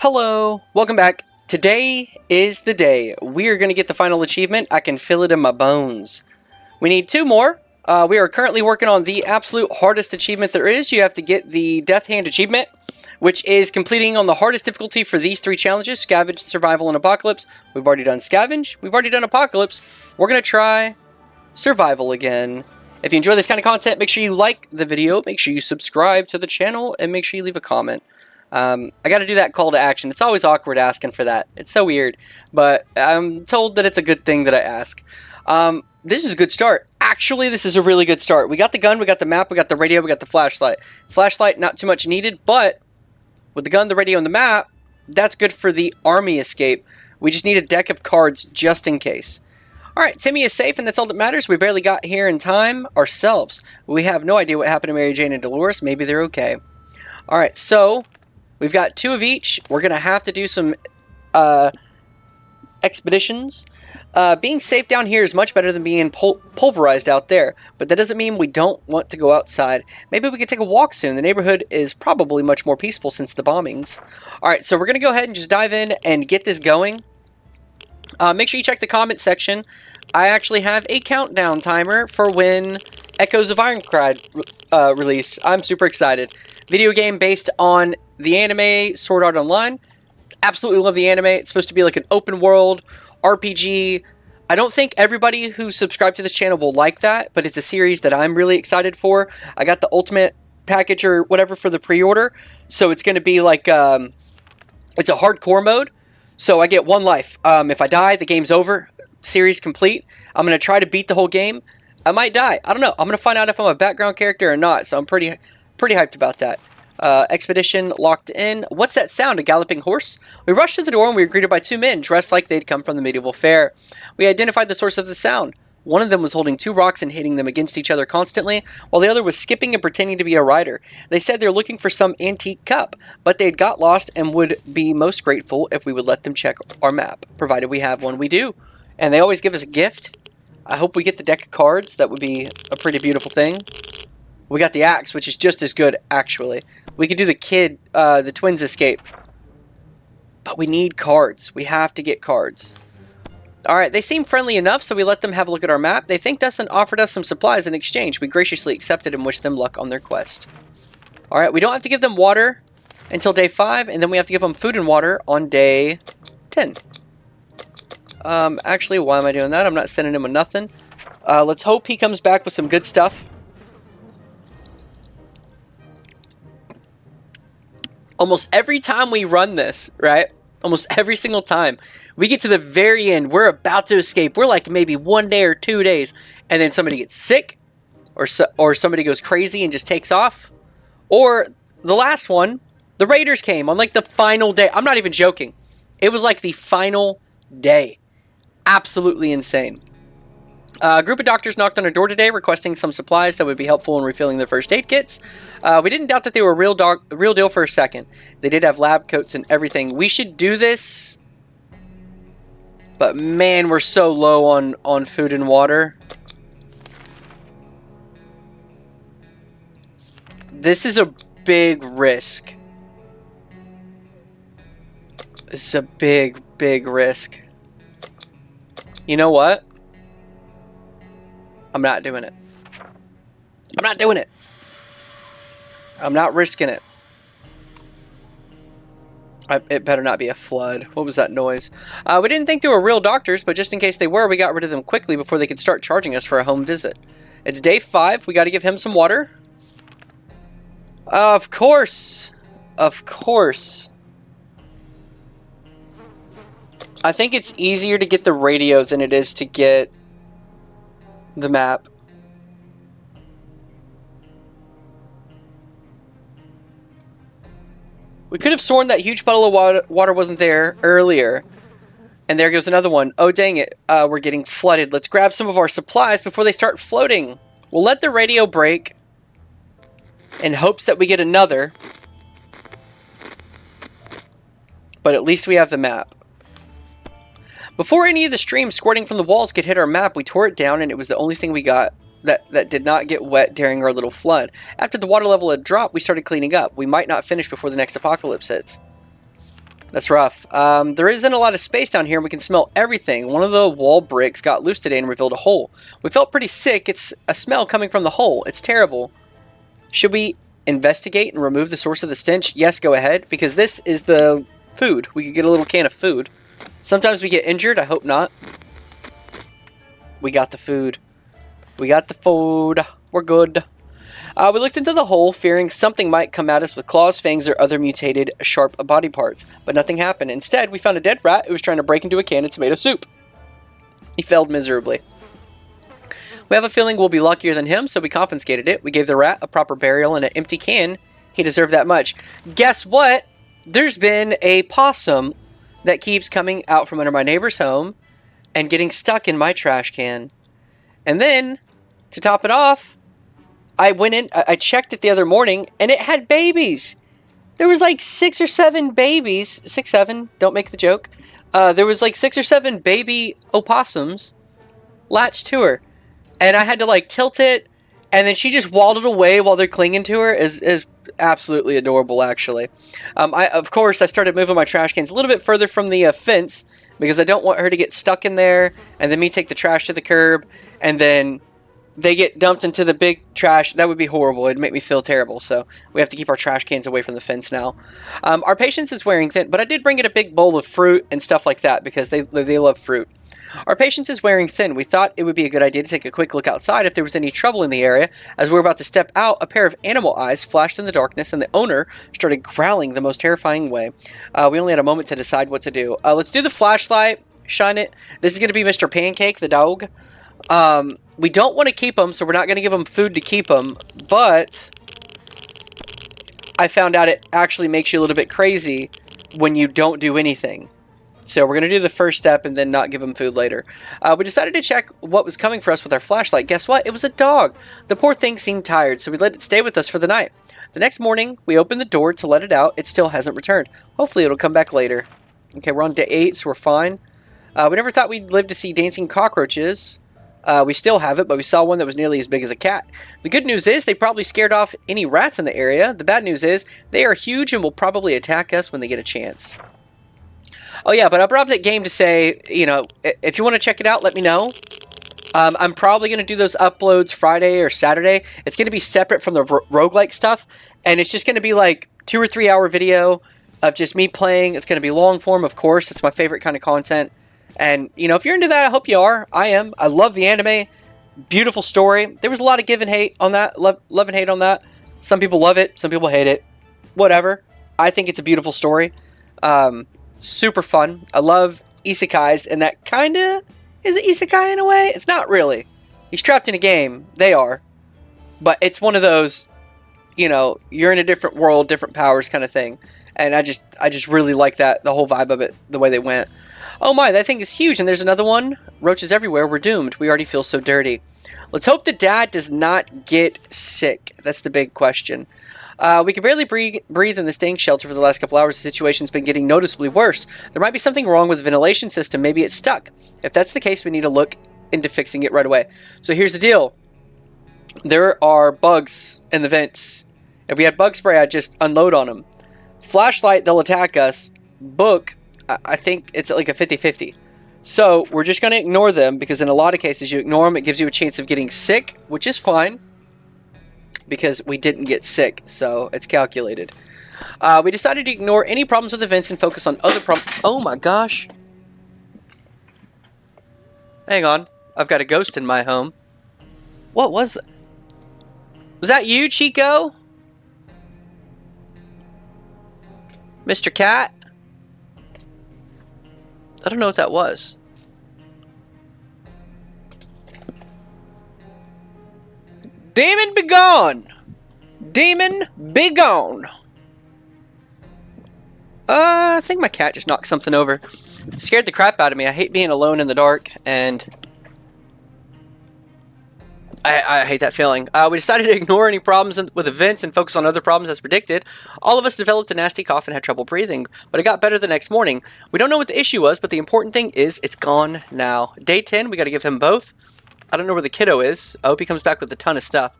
Hello, welcome back. Today is the day. We are going to get the final achievement. I can feel it in my bones. We need two more. We are currently working on the absolute hardest achievement there is. You have to get the Death Hand achievement, which is completing on the hardest difficulty for these three challenges: Scavenge, Survival, and Apocalypse. We've already done Scavenge. We've already done Apocalypse. We're going to try Survival again. If you enjoy this kind of content, make sure you like the video, make sure you subscribe to the channel, and make sure you leave a comment. I got to do that call to action. It's always awkward asking for that. It's so weird, but I'm told that it's a good thing that I ask. This is a good start. Actually, this is a really good start. We got the gun, we got the map, we got the radio, we got the flashlight. Flashlight, not too much needed, but with the gun, the radio, and the map, that's good for the army escape. We just need a deck of cards just in case. Alright, Timmy is safe, and that's all that matters. We barely got here in time ourselves. We have no idea what happened to Mary Jane and Dolores. Maybe they're okay. Alright, so we've got two of each. We're going to have to do some expeditions. Being safe down here is much better than being pulverized out there. But that doesn't mean we don't want to go outside. Maybe we could take a walk soon. The neighborhood is probably much more peaceful since the bombings. Alright, so we're going to go ahead and just dive in and get this going. Make sure you check the comment section. I actually have a countdown timer for when Echoes of Ironclad release. I'm super excited. Video game based on the anime Sword Art Online. Absolutely love the anime. It's supposed to be like an open world RPG. I don't think everybody who subscribed to this channel will like that, but it's a series that I'm really excited for. I got the ultimate package or whatever for the pre-order, so it's going to be like it's a hardcore mode. So I get one life. If I die, the game's over. Series complete. I'm going to try to beat the whole game. I might die. I don't know. I'm going to find out if I'm a background character or not. So I'm pretty hyped about that. Expedition locked in. What's that sound? A galloping horse? We rushed to the door and we were greeted by two men dressed like they'd come from the medieval fair. We identified the source of the sound. One of them was holding two rocks and hitting them against each other constantly, while the other was skipping and pretending to be a rider. They said they're looking for some antique cup, but they'd got lost and would be most grateful if we would let them check our map, provided we have one. We do. And they always give us a gift. I hope we get the deck of cards. That would be a pretty beautiful thing. We got the axe, which is just as good, actually. We could do the twins escape. But we need cards. We have to get cards. Alright, they seem friendly enough, so we let them have a look at our map. They thanked us and offered us some supplies in exchange. We graciously accepted and wished them luck on their quest. Alright, we don't have to give them water until day 5, and then we have to give them food and water on day 10. Actually, why am I doing that? I'm not sending him with nothing. Let's hope he comes back with some good stuff. Almost every time we run this, right? Almost every single time, we get to the very end, we're about to escape. We're like maybe 1 day or 2 days, and then somebody gets sick, or somebody goes crazy and just takes off. Or the last one, the Raiders came on like the final day. I'm not even joking. It was like the final day. Absolutely insane. A group of doctors knocked on our door today requesting some supplies that would be helpful in refilling their first aid kits. We didn't doubt that they were real deal for a second. They did have lab coats and everything. We should do this. But man, we're so low on food and water. This is a big risk. This is a big, big risk. You know what? I'm not doing it. I'm not doing it. I'm not risking it. It better not be a flood. What was that noise? We didn't think they were real doctors, but just in case they were, we got rid of them quickly before they could start charging us for a home visit. It's day 5. We got to give him some water. Of course. Of course. I think it's easier to get the radio than it is to get the map. We could have sworn that huge puddle of water wasn't there earlier. And there goes another one. Oh, dang it. We're getting flooded. Let's grab some of our supplies before they start floating. We'll let the radio break in hopes that we get another. But at least we have the map. Before any of the streams squirting from the walls could hit our map, we tore it down, and it was the only thing we got that did not get wet during our little flood. After the water level had dropped, we started cleaning up. We might not finish before the next apocalypse hits. That's rough. There isn't a lot of space down here, and we can smell everything. One of the wall bricks got loose today and revealed a hole. We felt pretty sick. It's a smell coming from the hole. It's terrible. Should we investigate and remove the source of the stench? Yes, go ahead, because this is the food. We could get a little can of food. Sometimes we get injured. I hope not. We got the food. We got the food. We're good. We looked into the hole, fearing something might come at us with claws, fangs, or other mutated, sharp body parts. But nothing happened. Instead, we found a dead rat who was trying to break into a can of tomato soup. He failed miserably. We have a feeling we'll be luckier than him, so we confiscated it. We gave the rat a proper burial in an empty can. He deserved that much. Guess what? There's been a possum that keeps coming out from under my neighbor's home and getting stuck in my trash can. And then, to top it off, I went in, I checked it the other morning, and it had babies. There was like 6 or 7 babies. 6, 7, don't make the joke. There was like 6 or 7 baby opossums latched to her. And I had to like tilt it, and then she just waddled away while they're clinging to her. Is absolutely adorable, actually. Of course, I started moving my trash cans a little bit further from the fence because I don't want her to get stuck in there, and then me take the trash to the curb, and then they get dumped into the big trash. That would be horrible. It'd make me feel terrible. So we have to keep our trash cans away from the fence now. Our patience is wearing thin, but I did bring it a big bowl of fruit and stuff like that because they love fruit. Our patience is wearing thin. We thought it would be a good idea to take a quick look outside if there was any trouble in the area. As we were about to step out, a pair of animal eyes flashed in the darkness, and the owner started growling the most terrifying way. We only had a moment to decide what to do. Let's do the flashlight, shine it. This is going to be Mr. Pancake, the dog. We don't want to keep him, so we're not going to give him food to keep him, but I found out it actually makes you a little bit crazy when you don't do anything. So we're going to do the first step and then not give him food later. We decided to check what was coming for us with our flashlight. Guess what? It was a dog. The poor thing seemed tired, so we let it stay with us for the night. The next morning, we opened the door to let it out. It still hasn't returned. Hopefully it'll come back later. Okay, we're on day 8, so we're fine. We never thought we'd live to see dancing cockroaches. We still have it, but we saw one that was nearly as big as a cat. The good news is they probably scared off any rats in the area. The bad news is they are huge and will probably attack us when they get a chance. Oh yeah, but I brought up that game to say, you know, if you want to check it out, let me know. I'm probably going to do those uploads Friday or Saturday. It's going to be separate from the roguelike stuff, and it's just going to be like 2 or 3 hour video of just me playing. It's going to be long form, of course. It's my favorite kind of content. And, you know, if you're into that, I hope you are. I am. I love the anime. Beautiful story. There was a lot of give and hate on that. Love and hate on that. Some people love it. Some people hate it. Whatever. I think it's a beautiful story. Super fun. I love isekais, and that kind of is an isekai in a way. It's not really. He's trapped in a game. They are. But it's one of those, you know, you're in a different world, different powers kind of thing. And I just really like that, the whole vibe of it, the way they went. Oh my, that thing is huge, and there's another one. Roaches everywhere. We're doomed. We already feel so dirty. Let's hope the dad does not get sick. That's the big question. We can barely breathe in the staying shelter for the last couple hours. The situation's been getting noticeably worse. There might be something wrong with the ventilation system. Maybe it's stuck. If that's the case, we need to look into fixing it right away. So here's the deal. There are bugs in the vents. If we had bug spray, I'd just unload on them. Flashlight, they'll attack us. Book, I think it's like a 50-50. So we're just going to ignore them, because in a lot of cases, you ignore them, it gives you a chance of getting sick, which is fine, because we didn't get sick, so it's calculated. We decided to ignore any problems with events and focus on other problems. Oh my gosh. Hang on. I've got a ghost in my home. What was that? Was that you, Chico? Mr. Cat? I don't know what that was. Demon be gone! Demon be gone! I think my cat just knocked something over. Scared the crap out of me. I hate being alone in the dark, and I hate that feeling. We decided to ignore any problems with events and focus on other problems as predicted. All of us developed a nasty cough and had trouble breathing, but it got better the next morning. We don't know what the issue was, but the important thing is it's gone now. Day 10, we got to give him both. I don't know where the kiddo is. I hope he comes back with a ton of stuff.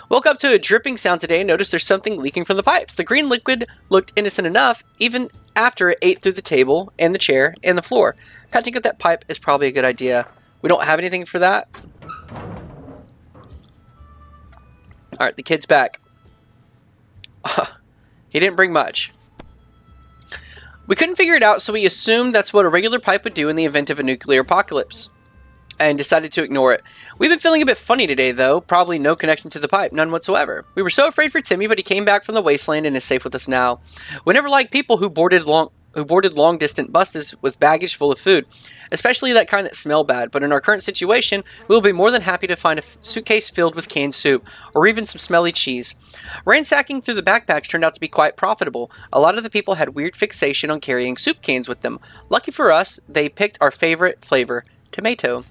Woke up to a dripping sound today and noticed there's something leaking from the pipes. The green liquid looked innocent enough, even After it ate through the table and the chair and the floor. Patching up that pipe is probably a good idea. We don't have anything for that. Alright, the kid's back. He didn't bring much. We couldn't figure it out, so we assumed that's what a regular pipe would do in the event of a nuclear apocalypse, and decided to ignore it. We've been feeling a bit funny today, though. Probably no connection to the pipe, none whatsoever. We were so afraid for Timmy, but he came back from the wasteland and is safe with us now. We never liked people who boarded long-distance buses with baggage full of food, especially that kind that smell bad, but in our current situation, we will be more than happy to find a suitcase filled with canned soup, or even some smelly cheese. Ransacking through the backpacks turned out to be quite profitable. A lot of the people had weird fixation on carrying soup cans with them. Lucky for us, they picked our favorite flavor, tomato.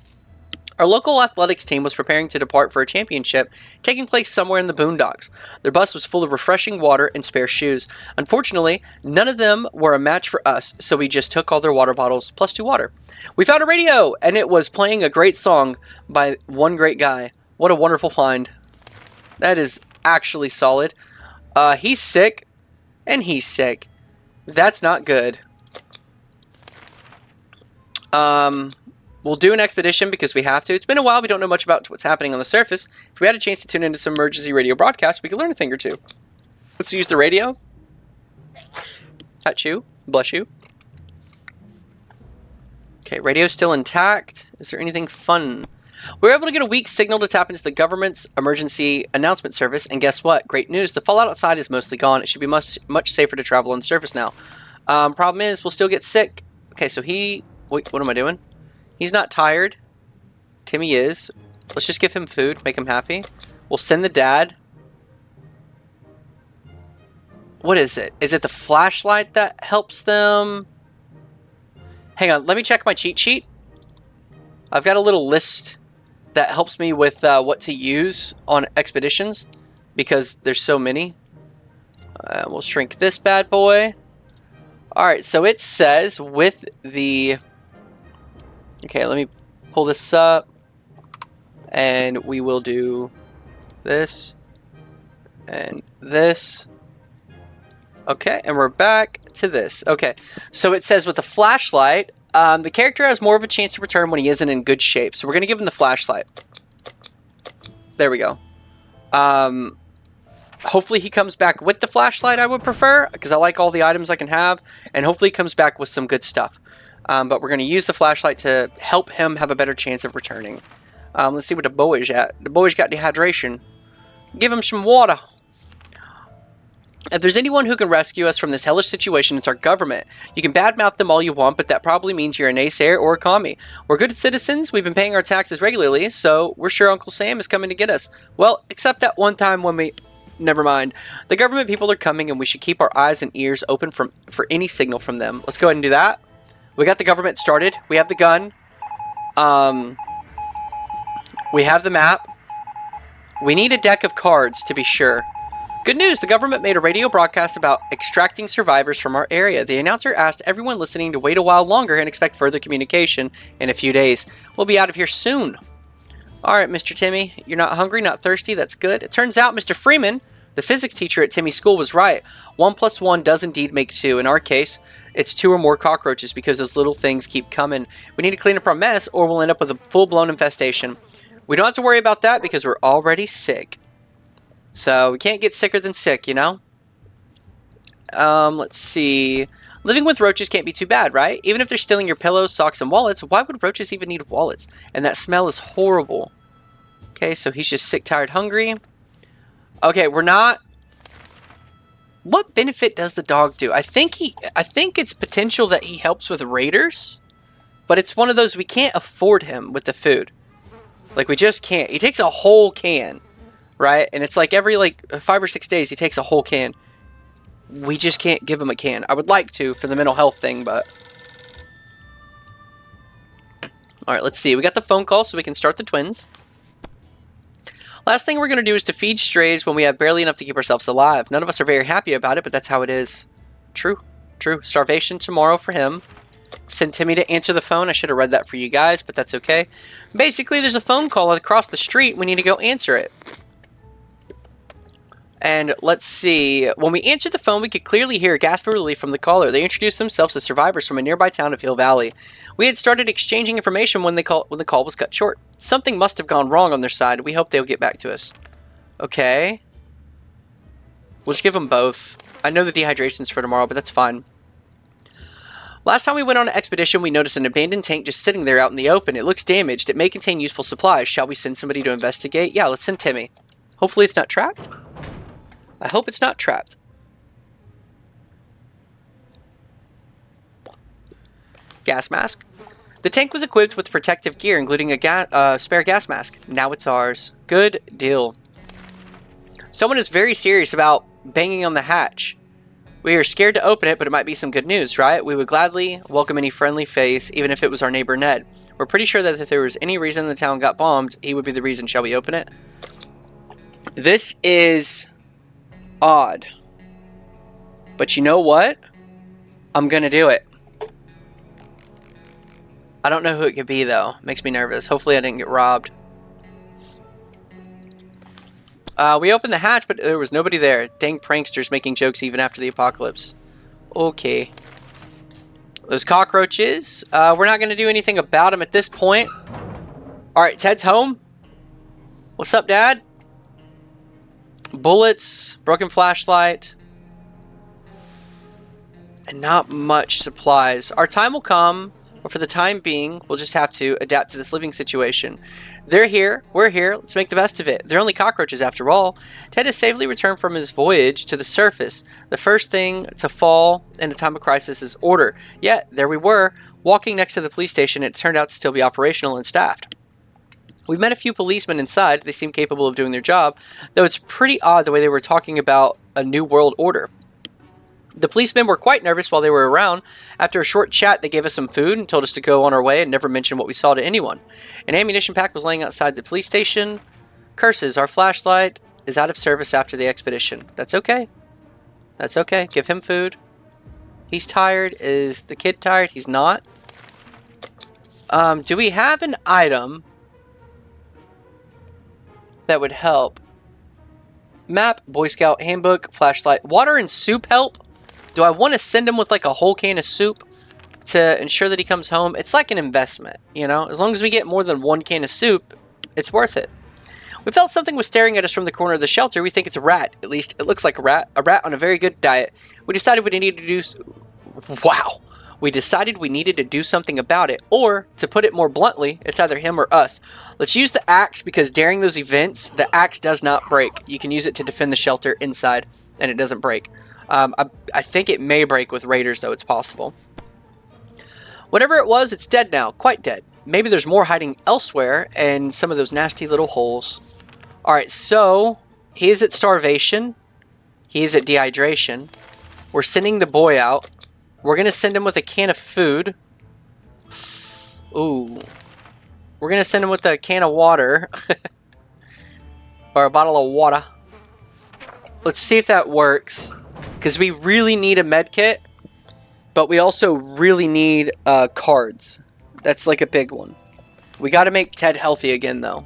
Our local athletics team was preparing to depart for a championship taking place somewhere in the boondocks. Their bus was full of refreshing water and spare shoes. Unfortunately, none of them were a match for us, so we just took all their water bottles plus 2 water. We found a radio, and it was playing a great song by one great guy. What a wonderful find. That is actually solid. He's sick, and he's sick. That's not good. We'll do an expedition because we have to. It's been a while. We don't know much about what's happening on the surface. If we had a chance to tune into some emergency radio broadcasts, we could learn a thing or two. Let's use the radio. Touch you. Bless you. Okay, radio's still intact. Is there anything fun? We were able to get a weak signal to tap into the government's emergency announcement service, and guess what? Great news. The fallout outside is mostly gone. It should be much safer to travel on the surface now. Problem is, we'll still get sick. Okay, so wait, what am I doing? He's not tired. Timmy is. Let's just give him food, make him happy. We'll send the dad. What is it? Is it the flashlight that helps them? Hang on, let me check my cheat sheet. I've got a little list that helps me with what to use on expeditions because there's so many. We'll shrink this bad boy. Alright, so it says with the... Okay, let me pull this up. And we will do this. And this. Okay, and we're back to this. Okay, so it says with the flashlight, the character has more of a chance to return when he isn't in good shape. So we're going to give him the flashlight. There we go. Hopefully he comes back with the flashlight, I would prefer, because I like all the items I can have. And hopefully he comes back with some good stuff. But we're going to use the flashlight to help him have a better chance of returning. Let's see what the boy's at. The boy's got dehydration. Give him some water. If there's anyone who can rescue us from this hellish situation, it's our government. You can badmouth them all you want, but that probably means you're a naysayer or a commie. We're good citizens, we've been paying our taxes regularly, so we're sure Uncle Sam is coming to get us. Well, except that one time when we... Never mind. The government people are coming, and we should keep our eyes and ears open for any signal from them. Let's go ahead and do that. We got the government started. We have the gun. We have the map. We need a deck of cards to be sure. Good news, the government made a radio broadcast about extracting survivors from our area. The announcer asked everyone listening to wait a while longer and expect further communication in a few days. We'll be out of here soon. Alright, Mr. Timmy, you're not hungry, not thirsty, that's good. It turns out Mr. Freeman, the physics teacher at Timmy's school, was right. 1 + 1 does indeed make 2. In our case, it's 2 or more cockroaches because those little things keep coming. We need to clean up our mess or we'll end up with a full-blown infestation. We don't have to worry about that because we're already sick. So, we can't get sicker than sick, you know? Let's see. Living with roaches can't be too bad, right? Even if they're stealing your pillows, socks, and wallets, why would roaches even need wallets? And that smell is horrible. Okay, so he's just sick, tired, hungry. Okay, we're not... What benefit does the dog do? I think it's potential that he helps with raiders. But it's one of those, we can't afford him with the food. Like, we just can't. He takes a whole can. Right? And it's like every 5 or 6 days he takes a whole can. We just can't give him a can. I would like to for the mental health thing, but... Alright, let's see. We got the phone call so we can start the twins. Last thing we're going to do is to feed strays when we have barely enough to keep ourselves alive. None of us are very happy about it, but that's how it is. True. True. Starvation tomorrow for him. Send Timmy to answer the phone. I should have read that for you guys, but that's okay. Basically, there's a phone call across the street. We need to go answer it. And let's see. When we answered the phone, we could clearly hear a gasp of relief from the caller. They introduced themselves as survivors from a nearby town of Hill Valley. We had started exchanging information when the call was cut short. Something must have gone wrong on their side. We hope they'll get back to us. Okay. We'll just give them both. I know the dehydration's for tomorrow, but that's fine. Last time we went on an expedition, we noticed an abandoned tank just sitting there out in the open. It looks damaged. It may contain useful supplies. Shall we send somebody to investigate? Yeah, let's send Timmy. Hopefully it's not trapped. I hope it's not trapped. Gas mask. The tank was equipped with protective gear, including a spare gas mask. Now it's ours. Good deal. Someone is very serious about banging on the hatch. We are scared to open it, but it might be some good news, right? We would gladly welcome any friendly face, even if it was our neighbor Ned. We're pretty sure that if there was any reason the town got bombed, he would be the reason. Shall we open it? This is odd. But you know what? I'm gonna do it. I don't know who it could be, though. Makes me nervous. Hopefully I didn't get robbed. We opened the hatch, but there was nobody there. Dang pranksters making jokes even after the apocalypse. Okay. Those cockroaches. We're not going to do anything about them at this point. Alright, Ted's home. What's up, Dad? Bullets, broken flashlight, and not much supplies. Our time will come, but for the time being, we'll just have to adapt to this living situation. They're here, we're here, let's make the best of it. They're only cockroaches after all. Ted has safely returned from his voyage to the surface. The first thing to fall in a time of crisis is order. Yet, there we were, walking next to the police station, and it turned out to still be operational and staffed. We've met a few policemen inside. They seem capable of doing their job, though it's pretty odd the way they were talking about a new world order. The policemen were quite nervous while they were around. After a short chat, they gave us some food and told us to go on our way and never mentioned what we saw to anyone. An ammunition pack was laying outside the police station. Curses, our flashlight is out of service after the expedition. That's okay. That's okay. Give him food. He's tired. Is the kid tired? He's not. Do we have an item that would help? Map, Boy Scout handbook, flashlight, water and soup help? Do I want to send him with like a whole can of soup to ensure that he comes home? It's like an investment, you know? As long as we get more than one can of soup, it's worth it. We felt something was staring at us from the corner of the shelter. We think it's a rat. At least it looks like a rat. A rat on a very good diet. We decided we needed to do... Wow. We decided we needed to do something about it. Or, to put it more bluntly, it's either him or us. Let's use the axe because during those events, the axe does not break. You can use it to defend the shelter inside, and it doesn't break. I think it may break with raiders, though. It's possible. Whatever it was, it's dead now. Quite dead. Maybe there's more hiding elsewhere in some of those nasty little holes. Alright, so he is at starvation. He is at dehydration. We're sending the boy out. We're going to send him with a can of food. Ooh. We're going to send him with a can of water. Or a bottle of water. Let's see if that works. Because we really need a med kit. But we also really need cards. That's like a big one. We got to make Ted healthy again, though.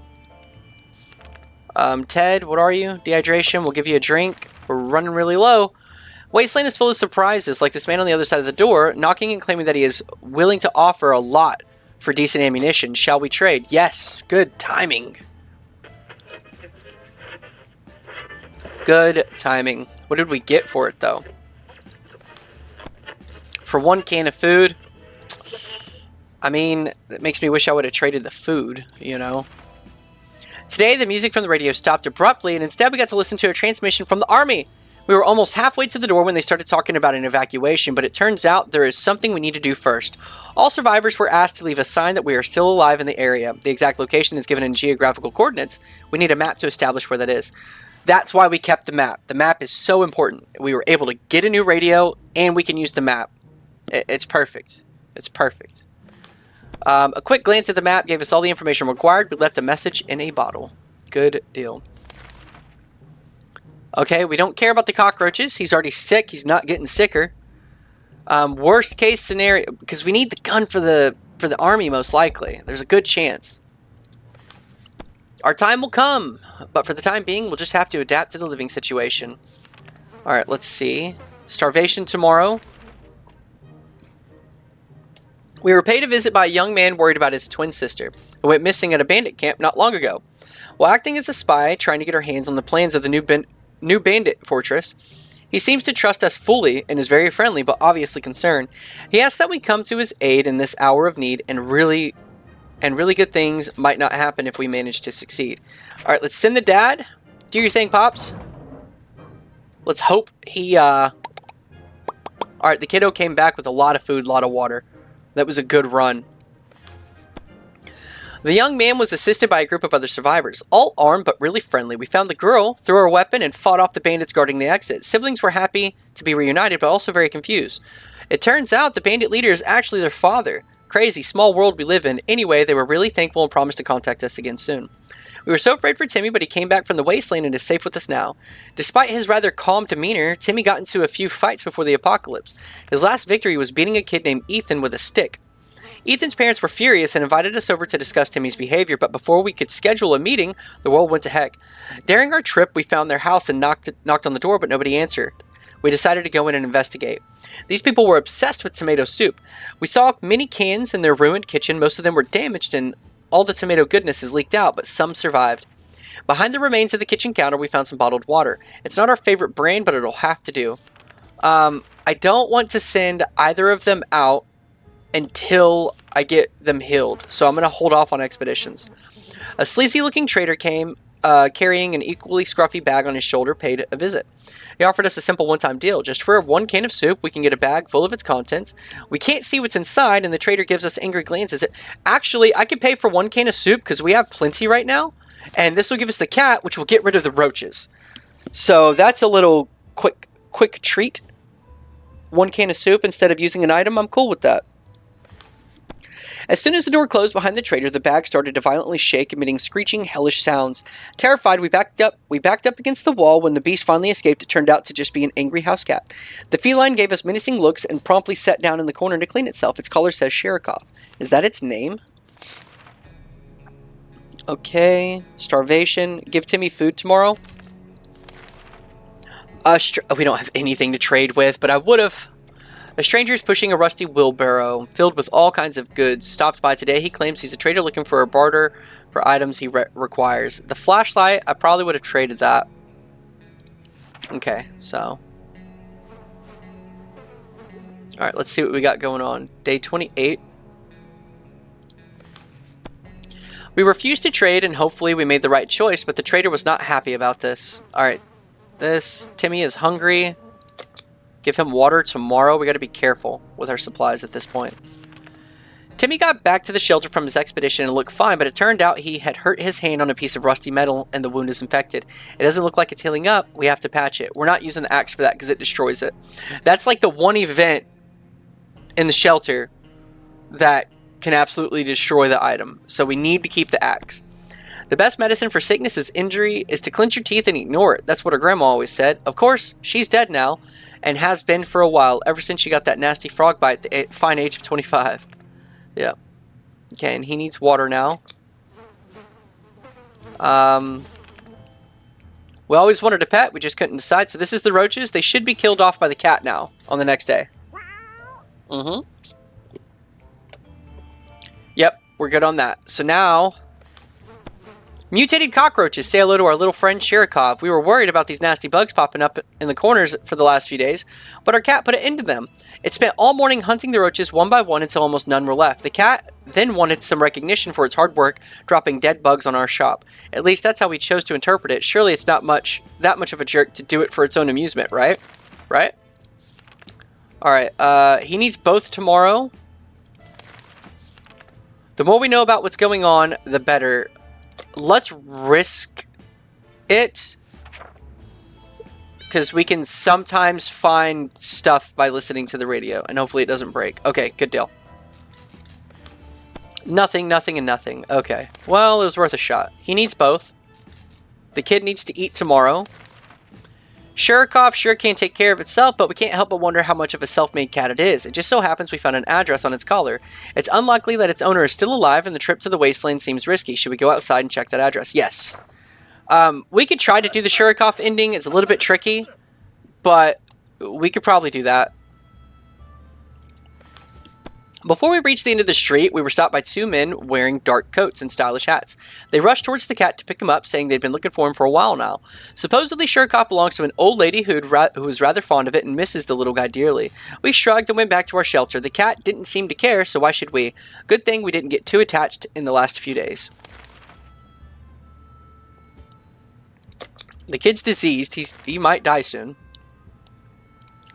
Ted, what are you? Dehydration. We'll give you a drink. We're running really low. Wasteland is full of surprises, like this man on the other side of the door, knocking and claiming that he is willing to offer a lot for decent ammunition. Shall we trade? Yes. Good timing. Good timing. What did we get for it, though? For one can of food? I mean, it makes me wish I would have traded the food, you know? Today, the music from the radio stopped abruptly, and instead we got to listen to a transmission from the army. We were almost halfway to the door when they started talking about an evacuation, but it turns out there is something we need to do first. All survivors were asked to leave a sign that we are still alive in the area. The exact location is given in geographical coordinates. We need a map to establish where that is. That's why we kept the map. The map is so important. We were able to get a new radio, and we can use the map. It's perfect. It's perfect. A quick glance at the map gave us all the information required. We left a message in a bottle. Good deal. Okay, we don't care about the cockroaches. He's already sick. He's not getting sicker. Worst case scenario, because we need the gun for the army most likely. There's a good chance. Our time will come, but for the time being, we'll just have to adapt to the living situation. Alright, let's see. Starvation tomorrow. We were paid a visit by a young man worried about his twin sister, who went missing at a bandit camp not long ago. While acting as a spy, trying to get our hands on the plans of the new bandit fortress, he seems to trust us fully and is very friendly, but obviously concerned. He asks that we come to his aid in this hour of need, and really good things might not happen if we manage to succeed. Alright, let's send the dad. Do your thing, Pops. Let's hope he, Alright, the kiddo came back with a lot of food, a lot of water. That was a good run. The young man was assisted by a group of other survivors, all armed but really friendly. We found the girl, threw her weapon, and fought off the bandits guarding the exit. Siblings were happy to be reunited, but also very confused. It turns out the bandit leader is actually their father. Crazy, small world we live in. Anyway, they were really thankful and promised to contact us again soon. We were so afraid for Timmy, but he came back from the wasteland and is safe with us now. Despite his rather calm demeanor, Timmy got into a few fights before the apocalypse. His last victory was beating a kid named Ethan with a stick. Ethan's parents were furious and invited us over to discuss Timmy's behavior, but before we could schedule a meeting, the world went to heck. During our trip, we found their house and knocked on the door, but nobody answered. We decided to go in and investigate. These people were obsessed with tomato soup. We saw many cans in their ruined kitchen. Most of them were damaged and all the tomato goodness is leaked out, but some survived. Behind the remains of the kitchen counter, we found some bottled water. It's not our favorite brand, but it'll have to do. I don't want to send either of them out until I get them healed, so I'm going to hold off on expeditions. A sleazy-looking trader came, carrying an equally scruffy bag on his shoulder, paid a visit. He offered us a simple one-time deal. Just for 1 can of soup, we can get a bag full of its contents. We can't see what's inside, and the trader gives us angry glances. Actually, I could pay for 1 can of soup, because we have plenty right now, and this will give us the cat, which will get rid of the roaches. So that's a little quick treat. 1 can of soup instead of using an item, I'm cool with that. As soon as the door closed behind the trader, the bag started to violently shake, emitting screeching, hellish sounds. Terrified, we backed up against the wall. When the beast finally escaped, it turned out to just be an angry house cat. The feline gave us menacing looks and promptly sat down in the corner to clean itself. Its collar says Sherikov. Is that its name? Okay. Starvation. Give Timmy food tomorrow. We don't have anything to trade with, but I would have. A stranger is pushing a rusty wheelbarrow filled with all kinds of goods. Stopped by today. He claims he's a trader looking for a barter for items he requires. The flashlight, I probably would have traded that. Okay, so. Alright, let's see what we got going on. Day 28. We refused to trade and hopefully we made the right choice, but the trader was not happy about this. Alright, Timmy is hungry. Give him water tomorrow. We got to be careful with our supplies at this point. Timmy got back to the shelter from his expedition and looked fine, but it turned out he had hurt his hand on a piece of rusty metal and the wound is infected. It doesn't look like it's healing up. We have to patch it. We're not using the axe for that because it destroys it. That's like the one event in the shelter that can absolutely destroy the item. So we need to keep the axe. The best medicine for sickness is injury is to clench your teeth and ignore it. That's what her grandma always said. Of course, she's dead now. And has been for a while, ever since she got that nasty frog bite at the fine age of 25. Yeah. Okay, and he needs water now. We always wanted a pet, we just couldn't decide. So this is the roaches. They should be killed off by the cat now, on the next day. Yep, we're good on that. So now... Mutated cockroaches. Say hello to our little friend Sherikov. We were worried about these nasty bugs popping up in the corners for the last few days, but our cat put an end to them. It spent all morning hunting the roaches one by one until almost none were left. The cat then wanted some recognition for its hard work, dropping dead bugs on our shop. At least that's how we chose to interpret it. Surely it's not that much of a jerk to do it for its own amusement, right? Right? Alright, he needs both tomorrow. The more we know about what's going on, the better. Let's risk it, because we can sometimes find stuff by listening to the radio, and hopefully it doesn't break. Okay, good deal. Nothing, nothing, and nothing. Okay, well, it was worth a shot. He needs both. The kid needs to eat tomorrow. Shurikov sure can take care of itself, but we can't help but wonder how much of a self-made cat it is. It just so happens we found an address on its collar. It's unlikely that its owner is still alive, and the trip to the wasteland seems risky. Should we go outside and check that address? Yes. We could try to do the Shurikov ending. It's a little bit tricky, but we could probably do that. Before we reached the end of the street, we were stopped by two men wearing dark coats and stylish hats. They rushed towards the cat to pick him up, saying they'd been looking for him for a while now. Supposedly, Shurikov belongs to an old lady who was rather fond of it and misses the little guy dearly. We shrugged and went back to our shelter. The cat didn't seem to care, so why should we? Good thing we didn't get too attached in the last few days. The kid's diseased. He might die soon.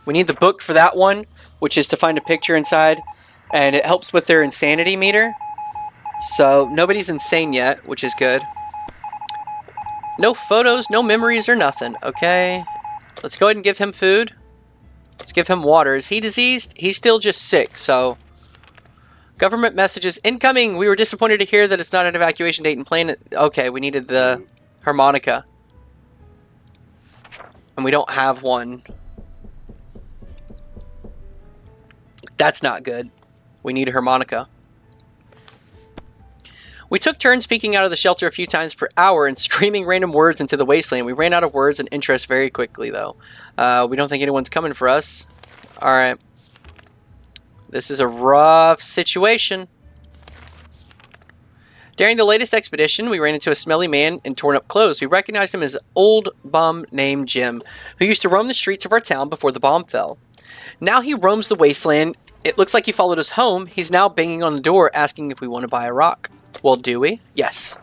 We need the book for that one, which is to find a picture inside. And it helps with their insanity meter. So, nobody's insane yet, which is good. No photos, no memories, or nothing. Okay. Let's go ahead and give him food. Let's give him water. Is he diseased? He's still just sick, so... Government messages incoming! We were disappointed to hear that it's not an evacuation date in plain... Okay, we needed the harmonica. And we don't have one. That's not good. We need a harmonica. We took turns peeking out of the shelter a few times per hour and screaming random words into the wasteland. We ran out of words and interest very quickly, though. We don't think anyone's coming for us. Alright. This is a rough situation. During the latest expedition, we ran into a smelly man in torn-up clothes. We recognized him as an old bum named Jim, who used to roam the streets of our town before the bomb fell. Now he roams the wasteland. It looks like he followed us home. He's now banging on the door asking if we want to buy a rock. Well, do we? Yes.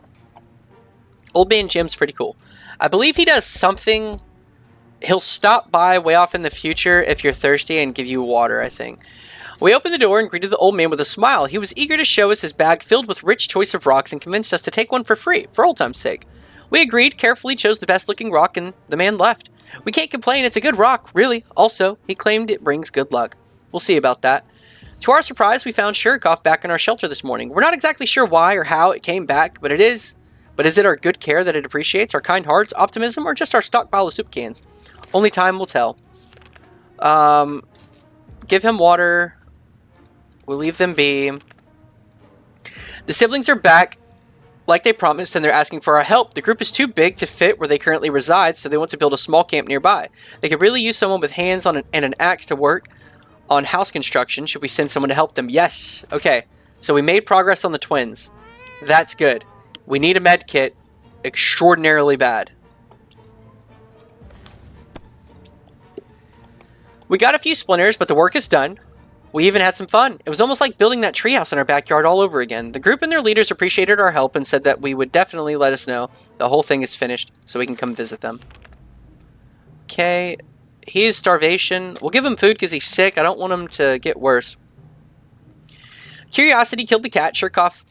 Old man Jim's pretty cool. I believe he does something. He'll stop by way off in the future if you're thirsty and give you water, I think. We opened the door and greeted the old man with a smile. He was eager to show us his bag filled with rich choice of rocks and convinced us to take one for free, for old time's sake. We agreed, carefully chose the best looking rock, and the man left. We can't complain, it's a good rock, really. Also, he claimed it brings good luck. We'll see about that. To our surprise, we found Shurikov back in our shelter this morning. We're not exactly sure why or how it came back, but is it our good care that it appreciates, our kind hearts, optimism, or just our stockpile of soup cans? Only time will tell. Give him water. We'll leave them be. The siblings are back like they promised, and they're asking for our help. The group is too big to fit where they currently reside, so they want to build a small camp nearby. They could really use someone with hands on and an axe to work on house construction. Should we send someone to help them? Yes. Okay. So we made progress on the twins. That's good. We need a med kit extraordinarily bad. We got a few splinters, but the work is done. We even had some fun. It was almost like building that treehouse in our backyard all over again. The group and their leaders appreciated our help and said that we would definitely let us know the whole thing is finished so we can come visit them. Okay. He is starvation. We'll give him food because he's sick. I don't want him to get worse. Curiosity killed the cat. Shurikov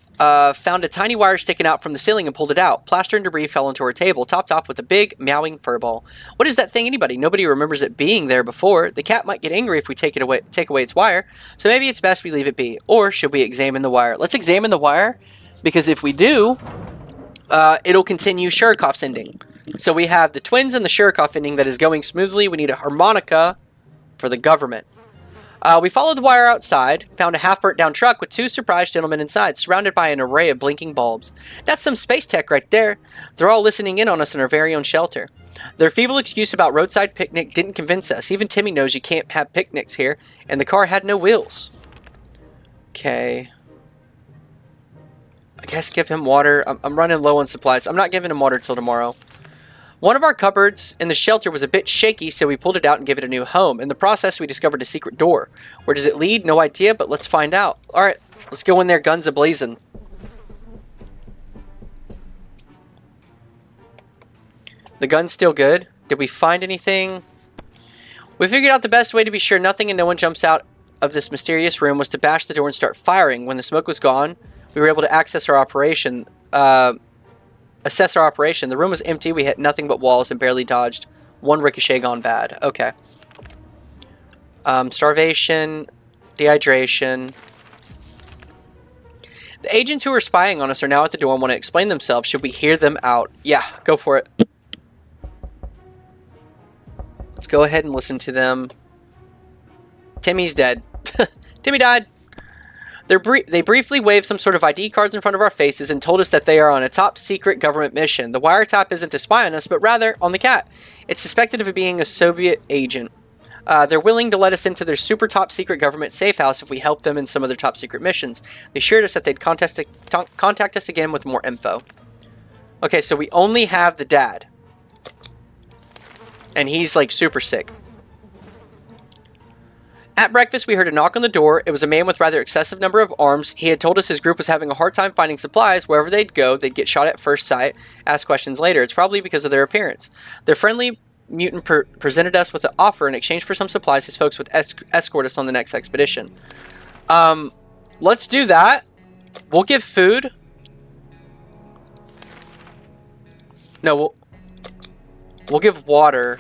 found a tiny wire sticking out from the ceiling and pulled it out. Plaster and debris fell into our table, topped off with a big, meowing furball. What is that thing anybody? Nobody remembers it being there before. The cat might get angry if we take away its wire, so maybe it's best we leave it be. Or should we examine the wire? Let's examine the wire, because if we do, it'll continue Shurikov's ending. So we have the twins and the Shurikov ending that is going smoothly. We need a harmonica for the government. We followed the wire outside, found a half-burnt down truck with two surprised gentlemen inside, surrounded by an array of blinking bulbs. That's some space tech right there. They're all listening in on us in our very own shelter. Their feeble excuse about roadside picnic didn't convince us. Even Timmy knows you can't have picnics here, and the car had no wheels. Okay. I guess give him water. I'm running low on supplies. I'm not giving him water till tomorrow. One of our cupboards in the shelter was a bit shaky, so we pulled it out and gave it a new home. In the process, we discovered a secret door. Where does it lead? No idea, but let's find out. Alright, let's go in there guns a-blazing. The gun's still good. Did we find anything? We figured out the best way to be sure nothing and no one jumps out of this mysterious room was to bash the door and start firing. When the smoke was gone, we were able to access our operation. Assess our operation. The room was empty. We hit nothing but walls and barely dodged one ricochet gone bad. Okay. Starvation, dehydration. The agents who are spying on us are now at the door and want to explain themselves. Should we hear them out? Yeah, go for it. Let's go ahead and listen to them. Timmy's dead. Timmy died. They briefly waved some sort of ID cards in front of our faces and told us that they are on a top secret government mission. The wiretap isn't to spy on us, but rather on the cat. It's suspected of being a Soviet agent. They're willing to let us into their super top secret government safe house if we help them in some of their top secret missions. They assured us that they'd contact us again with more info. Okay, so we only have the dad. And he's like super sick. At breakfast, we heard a knock on the door. It was a man with rather excessive number of arms. He had told us his group was having a hard time finding supplies. Wherever they'd go, they'd get shot at first sight, ask questions later. It's probably because of their appearance. Their friendly mutant presented us with an offer in exchange for some supplies. His folks would escort us on the next expedition. Let's do that. We'll give food. No, we'll give water.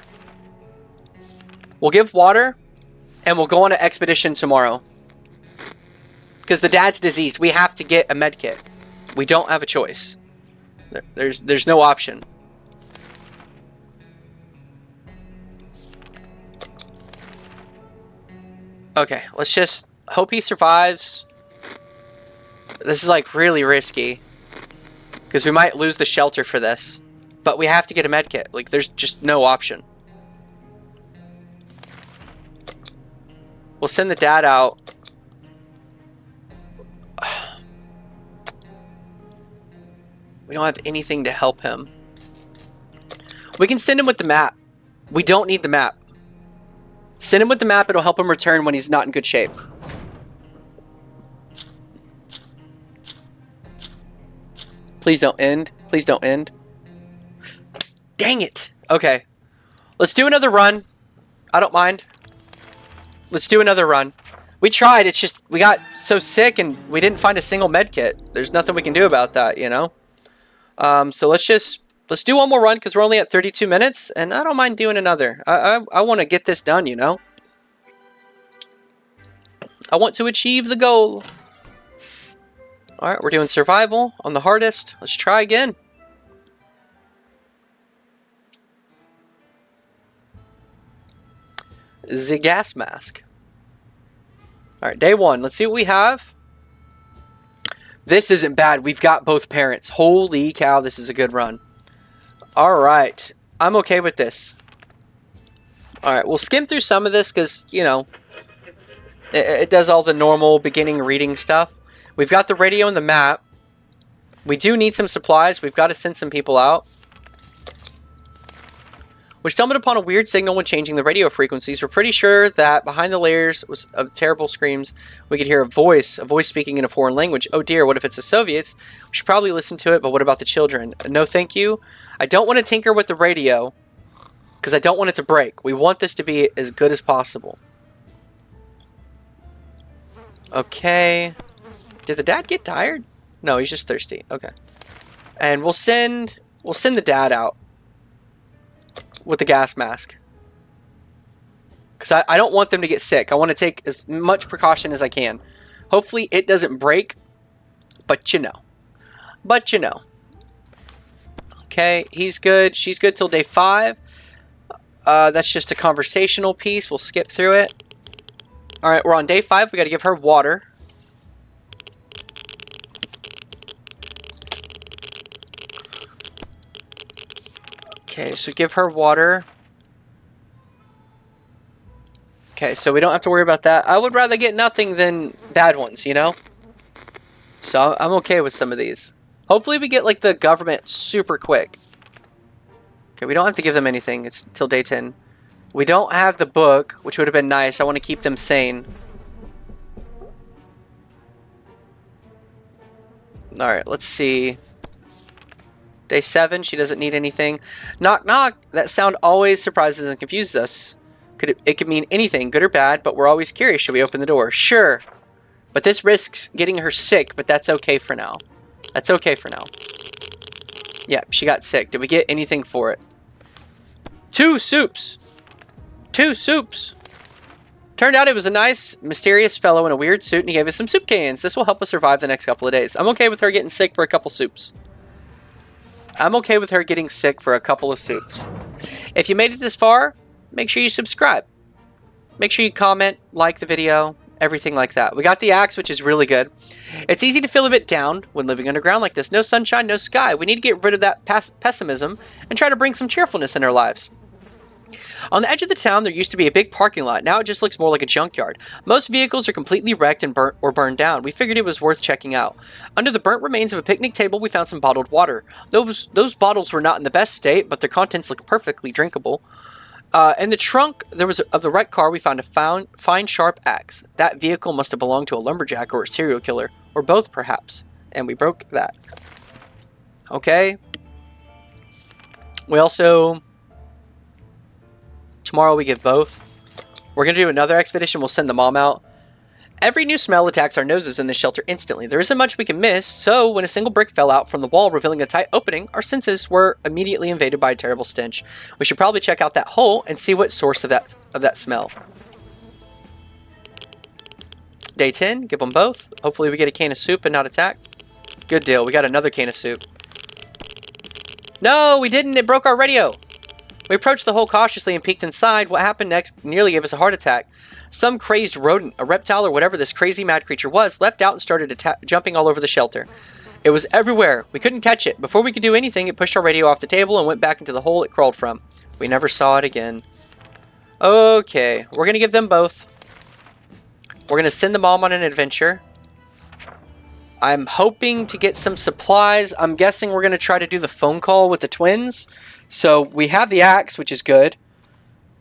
We'll give water. And we'll go on an expedition tomorrow. Because the dad's diseased. We have to get a med kit. We don't have a choice. There's no option. Okay, let's just hope he survives. This is like really risky. Because we might lose the shelter for this. But we have to get a med kit. Like, there's just no option. We'll send the dad out. We don't have anything to help him. We can send him with the map. We don't need the map. Send him with the map. It'll help him return when he's not in good shape. Please don't end. Please don't end. Dang it. Okay. Let's do another run. I don't mind. Let's do another run. We tried, it's just, we got so sick and we didn't find a single med kit. There's nothing we can do about that, you know? So let's do one more run because we're only at 32 minutes and I don't mind doing another. I want to get this done, you know? I want to achieve the goal. Alright, we're doing survival on the hardest. Let's try again. The gas mask. Alright, day one. Let's see what we have. This isn't bad. We've got both parents. Holy cow, this is a good run. Alright. I'm okay with this. Alright, we'll skim through some of this because, you know, it does all the normal beginning reading stuff. We've got the radio and the map. We do need some supplies. We've got to send some people out. We stumbled upon a weird signal when changing the radio frequencies. We're pretty sure that behind the layers of terrible screams, we could hear a voice speaking in a foreign language. Oh dear, what if it's the Soviets? We should probably listen to it, but what about the children? No, thank you. I don't want to tinker with the radio, because I don't want it to break. We want this to be as good as possible. Okay. Did the dad get tired? No, he's just thirsty. Okay. And we'll send the dad out. With the gas mask. Because I don't want them to get sick. I want to take as much precaution as I can. Hopefully it doesn't break. But you know. But you know. Okay, he's good. She's good till day 5. That's just a conversational piece. We'll skip through it. Alright, we're on day 5. We got to give her water. Okay, so give her water. Okay, so we don't have to worry about that. I would rather get nothing than bad ones, you know? So I'm okay with some of these. Hopefully we get like the government super quick. Okay, we don't have to give them anything. It's till day 10. We don't have the book, which would have been nice. I want to keep them sane. Alright, let's see. Day 7, she doesn't need anything. Knock, knock. That sound always surprises and confuses us. It could mean anything, good or bad, but we're always curious. Should we open the door? Sure. But this risks getting her sick, but that's okay for now. That's okay for now. Yeah, she got sick. Did we get anything for it? 2 soups. 2 soups. Turned out it was a nice, mysterious fellow in a weird suit, and he gave us some soup cans. This will help us survive the next couple of days. I'm okay with her getting sick for a couple soups. I'm okay with her getting sick for a couple of soups. If you made it this far, make sure you subscribe. Make sure you comment, like the video, everything like that. We got the axe, which is really good. It's easy to feel a bit down when living underground like this. No sunshine, no sky. We need to get rid of that pessimism and try to bring some cheerfulness in our lives. On the edge of the town, there used to be a big parking lot. Now it just looks more like a junkyard. Most vehicles are completely wrecked and burnt or burned down. We figured it was worth checking out. Under the burnt remains of a picnic table, we found some bottled water. Those bottles were not in the best state, but their contents looked perfectly drinkable. In the trunk of the wrecked car, we found a fine, sharp axe. That vehicle must have belonged to a lumberjack or a serial killer, or both, perhaps. And we broke that. Okay. We also... Tomorrow we get both. We're going to do another expedition. We'll send the mom out. Every new smell attacks our noses in this shelter instantly. There isn't much we can miss, so when a single brick fell out from the wall revealing a tight opening, our senses were immediately invaded by a terrible stench. We should probably check out that hole and see what source of that smell. Day 10, give them both. Hopefully we get a can of soup and not attacked. Good deal, we got another can of soup. No, we didn't, it broke our radio. We approached the hole cautiously and peeked inside. What happened next nearly gave us a heart attack. Some crazed rodent, a reptile or whatever this crazy mad creature was, leapt out and started jumping all over the shelter. It was everywhere. We couldn't catch it. Before we could do anything, it pushed our radio off the table and went back into the hole it crawled from. We never saw it again. Okay, we're going to give them both. We're going to send the mom on an adventure. I'm hoping to get some supplies. I'm guessing we're going to try to do the phone call with the twins. So we have the axe, which is good.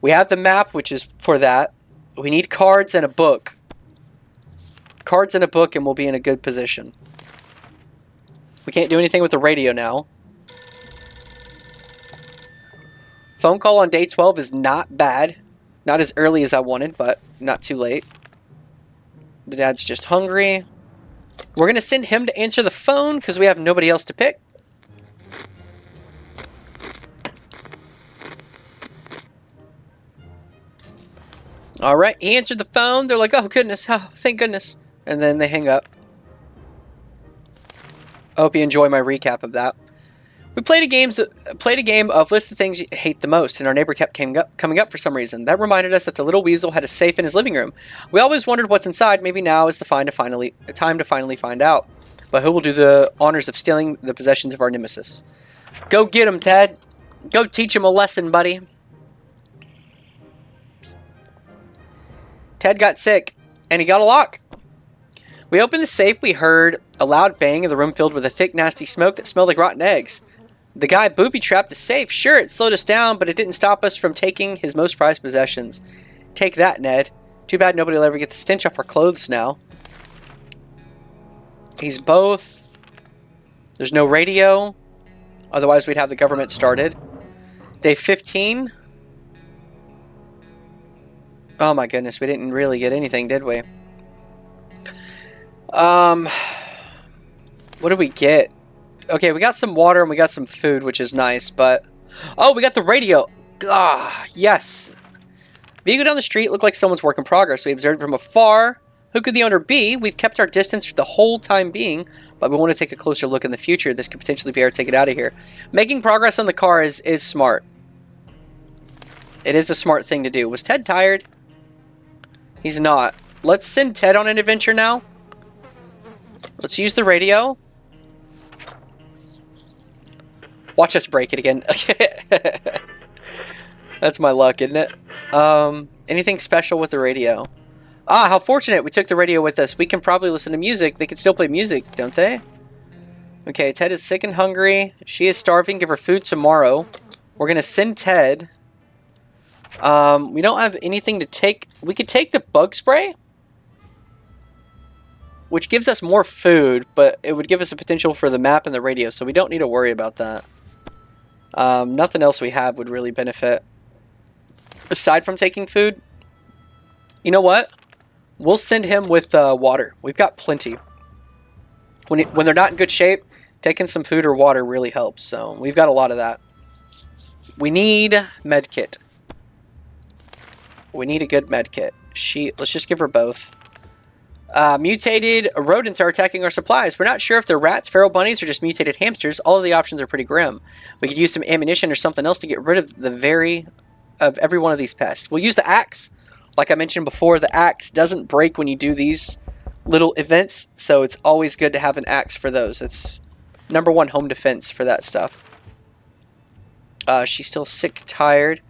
We have the map, which is for that. We need cards and a book. Cards and a book, and we'll be in a good position. We can't do anything with the radio now. Phone call on day 12 is not bad. Not as early as I wanted, but not too late. The dad's just hungry. We're going to send him to answer the phone because we have nobody else to pick. Alright, he answered the phone. They're like, oh goodness, oh, thank goodness. And then they hang up. I hope you enjoy my recap of that. We played a game of list the things you hate the most, and our neighbor kept coming up for some reason. That reminded us that the little weasel had a safe in his living room. We always wondered what's inside. Maybe now is the time to finally find out. But who will do the honors of stealing the possessions of our nemesis? Go get him, Ted. Go teach him a lesson, buddy. Ted got sick, and he got a lock. We opened the safe. We heard a loud bang in the room filled with a thick, nasty smoke that smelled like rotten eggs. The guy booby-trapped the safe. Sure, it slowed us down, but it didn't stop us from taking his most prized possessions. Take that, Ned. Too bad nobody will ever get the stench off our clothes now. He's both. There's no radio. Otherwise, we'd have the government started. Day 15. Oh my goodness, we didn't really get anything, did we? What did we get? Okay, we got some water and we got some food, which is nice, but... Oh, we got the radio! Ah, yes! Vehicle down the street looked like someone's work in progress. We observed from afar. Who could the owner be? We've kept our distance for the whole time being, but we want to take a closer look in the future. This could potentially be our ticket out of here. Making progress on the car is smart. It is a smart thing to do. Was Ted tired? He's not. Let's send Ted on an adventure now. Let's use the radio. Watch us break it again. That's my luck, isn't it? Anything special with the radio? Ah, how fortunate we took the radio with us. We can probably listen to music. They can still play music, don't they? Okay, Ted is sick and hungry. She is starving. Give her food tomorrow. We're going to send Ted. We don't have anything to take. We could take the bug spray, which gives us more food, but it would give us a potential for the map and the radio, so we don't need to worry about that. Nothing else we have would really benefit. Aside from taking food, you know what? We'll send him with water. We've got plenty. When they're not in good shape, taking some food or water really helps, so we've got a lot of that. We need med kit. We need a good med kit. Let's just give her both. Mutated rodents are attacking our supplies. We're not sure if they're rats, feral bunnies, or just mutated hamsters. All of the options are pretty grim. We could use some ammunition or something else to get rid of the very of every one of these pests. We'll use the axe. Like I mentioned before, the axe doesn't break when you do these little events, so it's always good to have an axe for those. It's #1 home defense for that stuff. She's still sick, tired.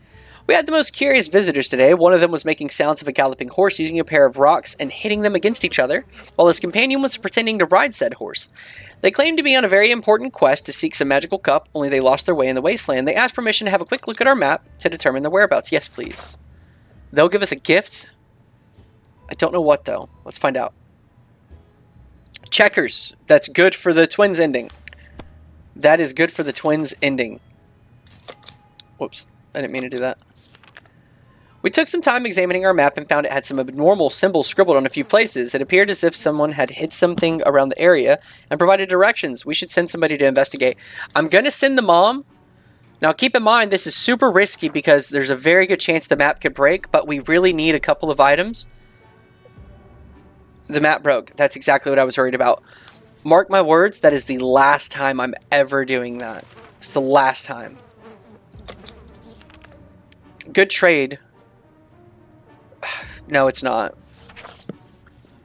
We had the most curious visitors today. One of them was making sounds of a galloping horse using a pair of rocks and hitting them against each other, while his companion was pretending to ride said horse. They claimed to be on a very important quest to seek some magical cup, only they lost their way in the wasteland. They asked permission to have a quick look at our map to determine their whereabouts. Yes, please. They'll give us a gift. I don't know what, though. Let's find out. Checkers. That's good for the twins ending. That is good for the twins ending. Whoops. I didn't mean to do that. We took some time examining our map and found it had some abnormal symbols scribbled on a few places. It appeared as if someone had hid something around the area and provided directions. We should send somebody to investigate. I'm going to send the mom. Now, keep in mind, this is super risky because there's a very good chance the map could break, but we really need a couple of items. The map broke. That's exactly what I was worried about. Mark my words, that is the last time I'm ever doing that. It's the last time. Good trade. No, it's not.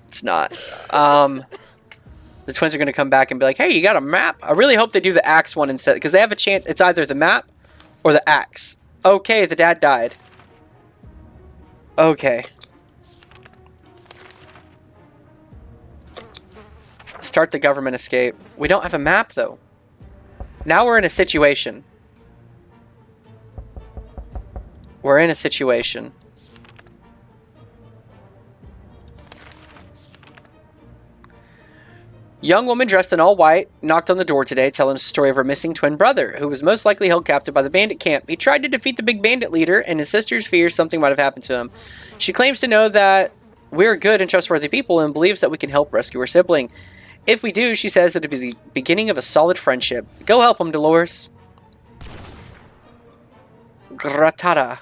It's not. The twins are going to come back and be like, hey, you got a map? I really hope they do the axe one instead, because they have a chance. It's either the map or the axe. Okay, the dad died. Okay. Start the government escape. We don't have a map, though. Now we're in a situation. We're in a situation. Young woman dressed in all white knocked on the door today, telling us the story of her missing twin brother, who was most likely held captive by the bandit camp. He tried to defeat the big bandit leader, and his sisters fears something might have happened to him. She claims to know that we're good and trustworthy people and believes that we can help rescue her sibling. If we do, she says it'll be the beginning of a solid friendship. Go help him, Dolores. Gratata.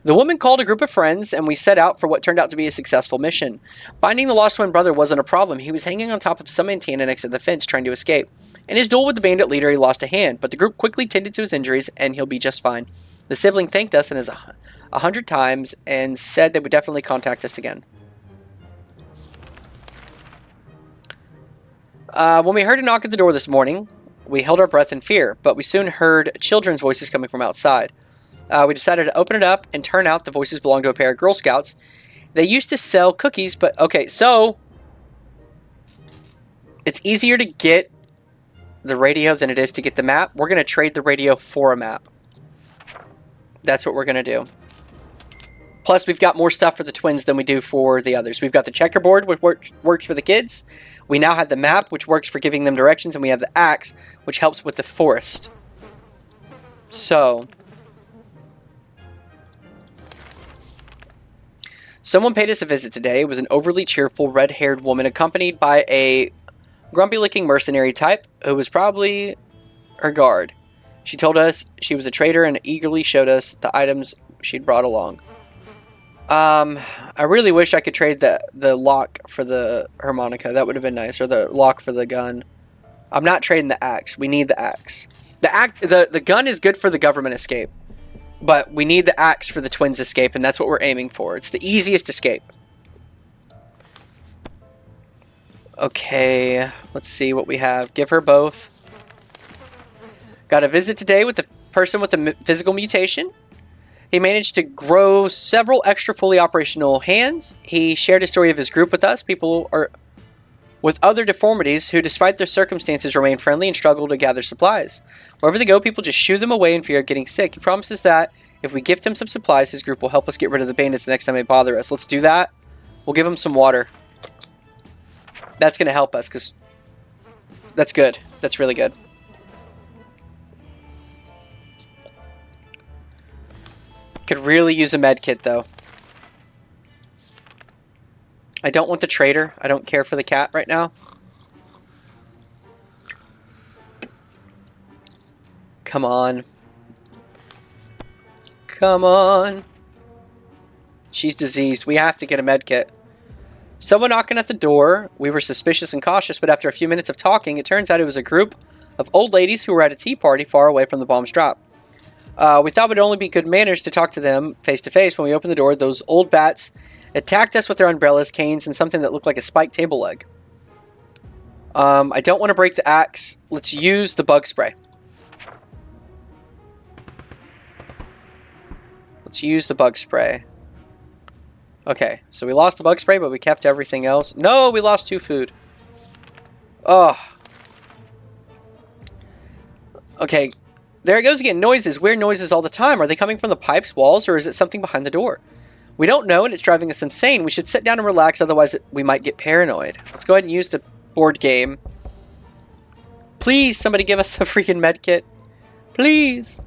The woman called a group of friends, and we set out for what turned out to be a successful mission. Finding the lost twin brother wasn't a problem. He was hanging on top of some antenna next to the fence, trying to escape. In his duel with the bandit leader, he lost a hand, but the group quickly tended to his injuries, and he'll be just fine. The sibling thanked us 100 times and said they would definitely contact us again. When we heard a knock at the door this morning, we held our breath in fear, but we soon heard children's voices coming from outside. We decided to open it up and turn out the voices belonged to a pair of Girl Scouts. They used to sell cookies, but okay, so it's easier to get the radio than it is to get the map. We're going to trade the radio for a map. That's what we're going to do. Plus, we've got more stuff for the twins than we do for the others. We've got the checkerboard, which works for the kids. We now have the map, which works for giving them directions. And we have the axe, which helps with the forest. So someone paid us a visit today. It was an overly cheerful, red-haired woman accompanied by a grumpy-looking mercenary type who was probably her guard. She told us she was a trader and eagerly showed us the items she'd brought along. I really wish I could trade the lock for the harmonica. That would have been nice. Or the lock for the gun. I'm not trading the axe. We need the axe. The gun is good for the government escape. But we need the axe for the twins escape, and that's what we're aiming for. It's the easiest escape. Okay, let's see what we have. Give her both. Got a visit today with the person with the physical mutation. He managed to grow several extra fully operational hands. He shared a story of his group with us. People are with other deformities who, despite their circumstances, remain friendly and struggle to gather supplies. Wherever they go, people just shoo them away in fear of getting sick. He promises that if we gift him some supplies, his group will help us get rid of the bandits the next time they bother us. Let's do that. We'll give him some water. That's going to help us, because that's good. That's really good. Could really use a med kit, though. I don't want the trader. I don't care for the cat right now. Come on. Come on. She's diseased. We have to get a med kit. Someone knocking at the door. We were suspicious and cautious, but after a few minutes of talking, it turns out it was a group of old ladies who were at a tea party far away from the bomb's drop. We thought it would only be good manners to talk to them face to face. When we opened the door, those old bats attacked us with their umbrellas, canes, and something that looked like a spiked table leg. I don't want to break the axe. Let's use the bug spray. Let's use the bug spray. Okay, so we lost the bug spray, but we kept everything else. No, we lost 2 food. Oh. Okay, there it goes again. Noises, weird noises all the time. Are they coming from the pipes, walls, or is it something behind the door? We don't know, and it's driving us insane. We should sit down and relax, otherwise we might get paranoid. Let's go ahead and use the board game. Please, somebody give us a freaking med kit. Please.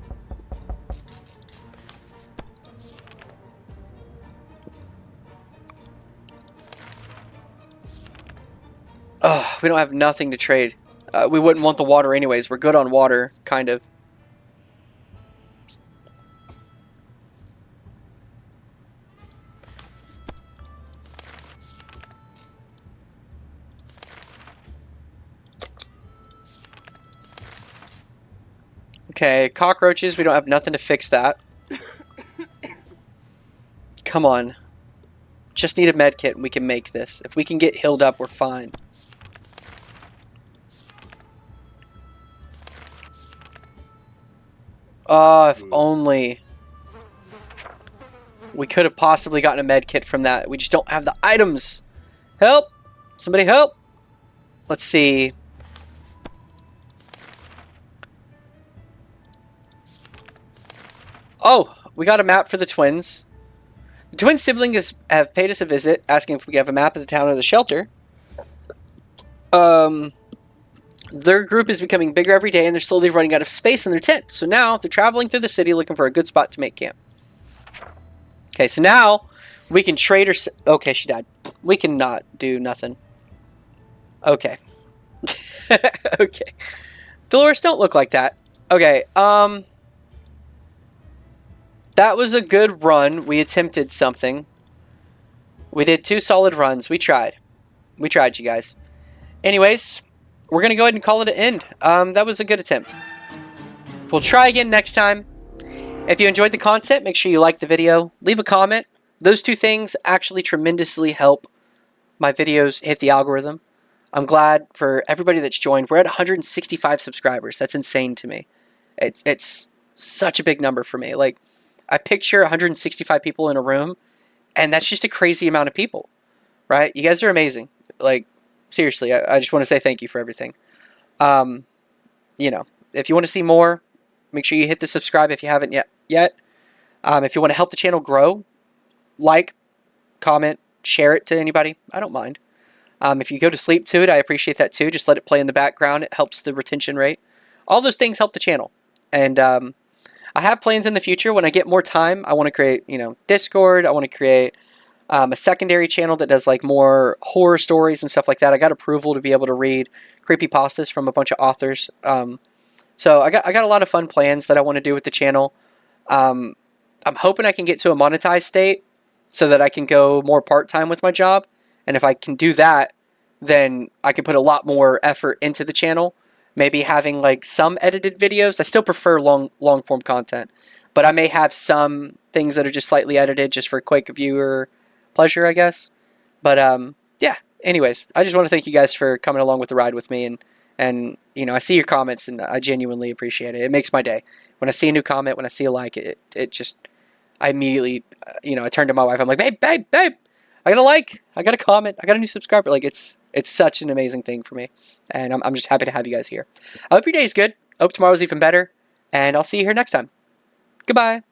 Oh, we don't have nothing to trade. We wouldn't want the water anyways. We're good on water, kind of. Okay, cockroaches. We don't have nothing to fix that. Come on. Just need a med kit and we can make this. If we can get healed up, we're fine. Oh, if only. We could have possibly gotten a med kit from that. We just don't have the items. Help! Somebody help! Let's see. Oh, we got a map for the twins. The twin siblings have paid us a visit, asking if we have a map of the town or the shelter. Their group is becoming bigger every day, and they're slowly running out of space in their tent. So now they're traveling through the city looking for a good spot to make camp. Okay, so now we can trade her. Okay, she died. We can not do nothing. Okay. Okay. Dolores, don't look like that. Okay, that was a good run. We attempted something. We did 2 solid runs. We tried. We tried, you guys. Anyways, we're going to go ahead and call it an end. That was a good attempt. We'll try again next time. If you enjoyed the content, make sure you like the video. Leave a comment. Those 2 things actually tremendously help my videos hit the algorithm. I'm glad for everybody that's joined. We're at 165 subscribers. That's insane to me. It's such a big number for me. Like, I picture 165 people in a room, and that's just a crazy amount of people, right? You guys are amazing. Like, seriously, I just want to say thank you for everything. You know, if you want to see more, make sure you hit the subscribe if you haven't yet. If you want to help the channel grow, like, comment, share it to anybody. I don't mind. If you go to sleep to it, I appreciate that too. Just let it play in the background. It helps the retention rate. All those things help the channel. And I have plans in the future. When I get more time, I want to create, you know, Discord. I want to create a secondary channel that does like more horror stories and stuff like that. I got approval to be able to read creepypastas from a bunch of authors. So I got a lot of fun plans that I want to do with the channel. I'm hoping I can get to a monetized state so that I can go more part-time with my job. And if I can do that, then I can put a lot more effort into the channel. Maybe having like some edited videos. I still prefer long form content, but I may have some things that are just slightly edited just for quick viewer pleasure, I guess. But yeah, anyways, I just want to thank you guys for coming along with the ride with me. And you know, I see your comments and I genuinely appreciate it. It makes my day. When I see a new comment, when I see a like, it just, I immediately, you know, I turn to my wife. I'm like, babe, I got a like, I got a comment, I got a new subscriber. Like, it's such an amazing thing for me. And I'm just happy to have you guys here. I hope your day is good. I hope tomorrow's even better. And I'll see you here next time. Goodbye.